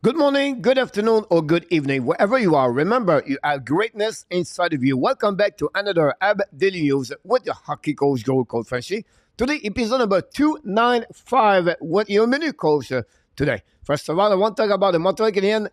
Good morning, good afternoon, or good evening, wherever you are. Remember, you have greatness inside of you. Welcome back to another AB Daily News with your hockey coach, Coach Frenchy. Today, episode number 295 with your menu coach today. First of all, I want to talk about the Montreal Canadiens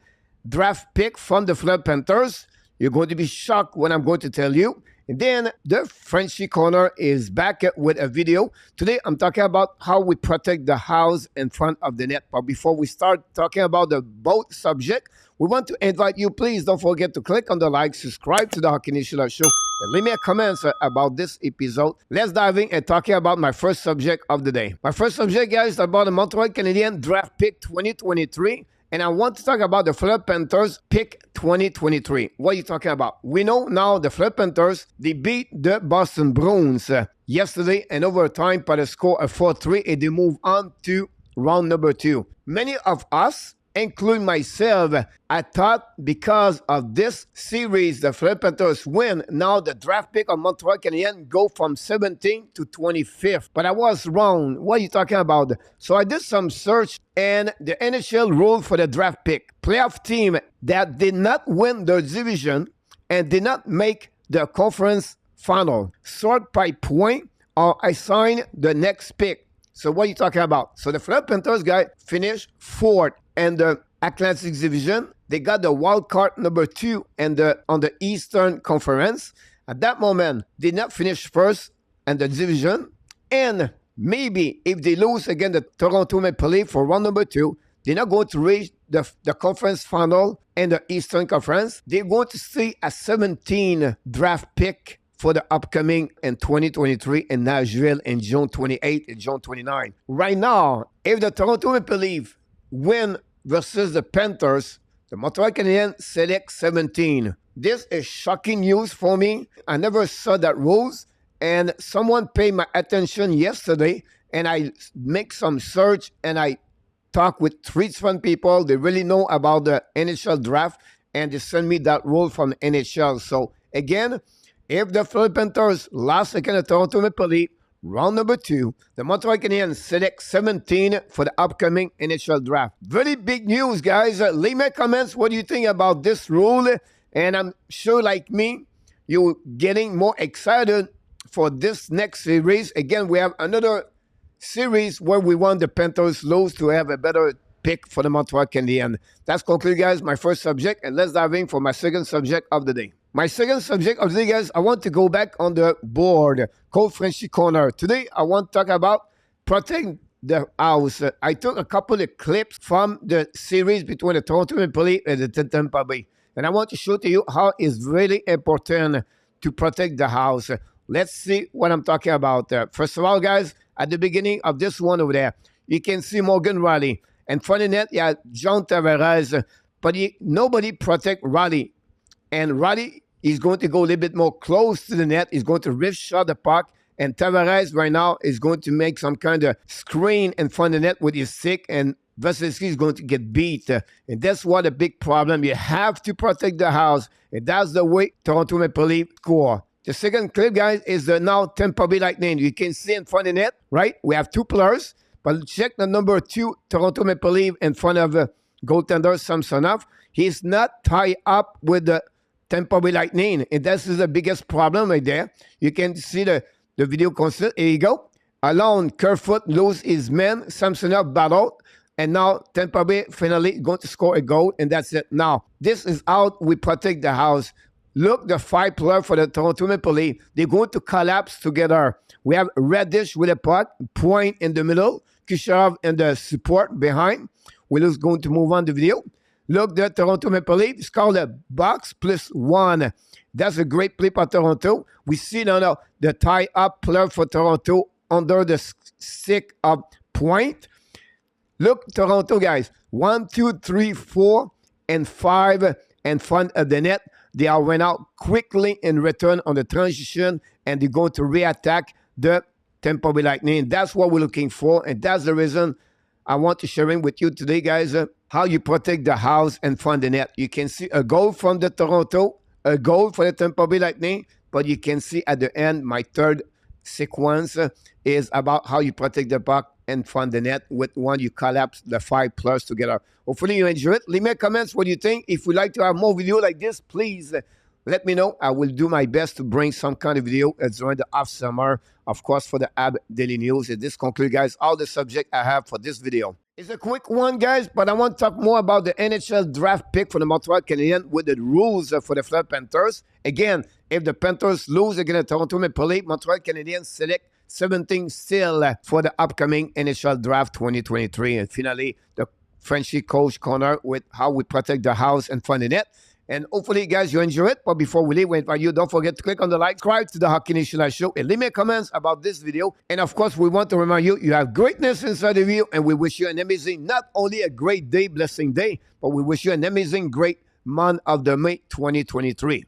draft pick from the Florida Panthers. You're going to be shocked when I'm going to tell you. And then the Frenchy corner is back with a video. Today, I'm talking about how we protect the house in front of the net. But before we start talking about the both subject, we want to invite you, please don't forget to click on the like, subscribe to the Hockey Nation Show, and leave me a comment about this episode. Let's dive in and talking about my first subject of the day. My first subject, guys, is about the Montreal Canadiens draft pick 2023. And I want to talk about the Florida Panthers pick 2023. What are you talking about? We know now the Florida Panthers, they beat the Boston Bruins yesterday in overtime by the score of 4-3, and they move on to round number 2. Many of us, including myself, I thought because of this series, the Florida Panthers win. Now the draft pick of Montreal Canadiens go from 17th to 25th. But I was wrong. What are you talking about? So I did some search, and the NHL rule for the draft pick. Playoff team that did not win their division and did not make the conference final, sort by point, or assign the next pick. So what are you talking about? So the Florida Panthers guy finished 4th in the Atlantic Division. They got the wild card number 2 on the Eastern Conference. At that moment, they did not finish first in the division. And maybe if they lose against the Toronto Maple Leafs for round number 2, they're not going to reach the conference final in the Eastern Conference. They're going to see a 17 draft pick for the upcoming in 2023 in Nashville in June 28 and June 29. Right now, if the Toronto Maple Leafs win versus the Panthers, the Montreal Canadiens select 17. This is shocking news for me. I never saw that rules, and someone paid my attention yesterday, and I make some search, and I talk with 3 different people. They really know about the NHL draft, and they send me that rule from NHL. So again, if the Florida Panthers lost against the Toronto Maple Leafs, round number 2, the Montreal Canadiens select 17 for the upcoming NHL draft. Very big news, guys. Leave me comments. What do you think about this rule? And I'm sure, like me, you're getting more excited for this next series. Again, we have another series where we want the Panthers lose to have a better pick for the Montreal Canadiens. That's concluded, guys, my first subject. And let's dive in for my second subject of the day. My second subject of the day, guys, I want to go back on the board, Coach Frenchy Corner. Today, I want to talk about protecting the house. I took a couple of clips from the series between the Toronto Maple Leafs and the Tampa Bay. And I want to show to you how it's really important to protect the house. Let's see what I'm talking about. First of all, guys, at the beginning of this one over there, you can see Morgan Rielly. And front of net, you have John Tavares. But nobody protect Rielly. And Rielly is going to go a little bit more close to the net. He's going to wrist shot the puck. And Tavares right now is going to make some kind of screen in front of the net with his stick. And Vasilevsky is going to get beat. And that's what a big problem. You have to protect the house. And that's the way Toronto Maple Leafs score. The second clip, guys, is the now Tampa Bay Lightning. You can see in front of the net, right? We have 2 players. But check the number 2 Toronto Maple Leafs in front of goaltender Samsonov. He's not tied up with the Tampa Bay Lightning, and this is the biggest problem right there. You can see the video constant. Here you go. Alone, Kerfoot lose his man. Samsonov battled, and now Tampa Bay finally going to score a goal, and that's it. Now, this is how we protect the house. Look, the 5 players for the Toronto Maple Leafs, they're going to collapse together. We have Reddish with a puck, Point in the middle, Kucherov in the support behind. We're just going to move on the video. Look, the Toronto Maple Leafs scored a box +1. That's a great play for Toronto. We see now the tie-up player for Toronto under the stick of Point. Look, Toronto, guys. 1, 2, 3, 4, and 5 in front of the net. They are went out quickly in return on the transition, and they're going to reattack the Tampa Bay Lightning. That's what we're looking for, and that's the reason I want to share with you today, guys, how you protect the house in front of the net. You can see a goal from the Toronto, a goal for the Tampa Bay Lightning, but you can see at the end, my third sequence is about how you protect the puck in front of the net. With one, you collapse the 5+ together. Hopefully you enjoy it. Leave me comments what you think. If you'd like to have more video like this, please let me know. I will do my best to bring some kind of video during the off summer, of course, for the AB Daily News. And this concludes, guys, all the subject I have for this video. It's a quick one, guys, but I want to talk more about the NHL draft pick for the Montreal Canadiens with the rules for the Florida Panthers. Again, if the Panthers lose against the Toronto Maple Leafs, Montreal Canadiens select 17 still for the upcoming NHL draft 2023. And finally, the Frenchy coach corner with how we protect the house in front of the net. And hopefully, guys, you enjoy it. But before we leave, we invite you, don't forget to click on the like, subscribe to the Hockey Nation Live Show, and leave me comments about this video. And of course, we want to remind you, you have greatness inside of you, and we wish you an amazing, not only a great day, blessing day, but we wish you an amazing, great month of the May 2023.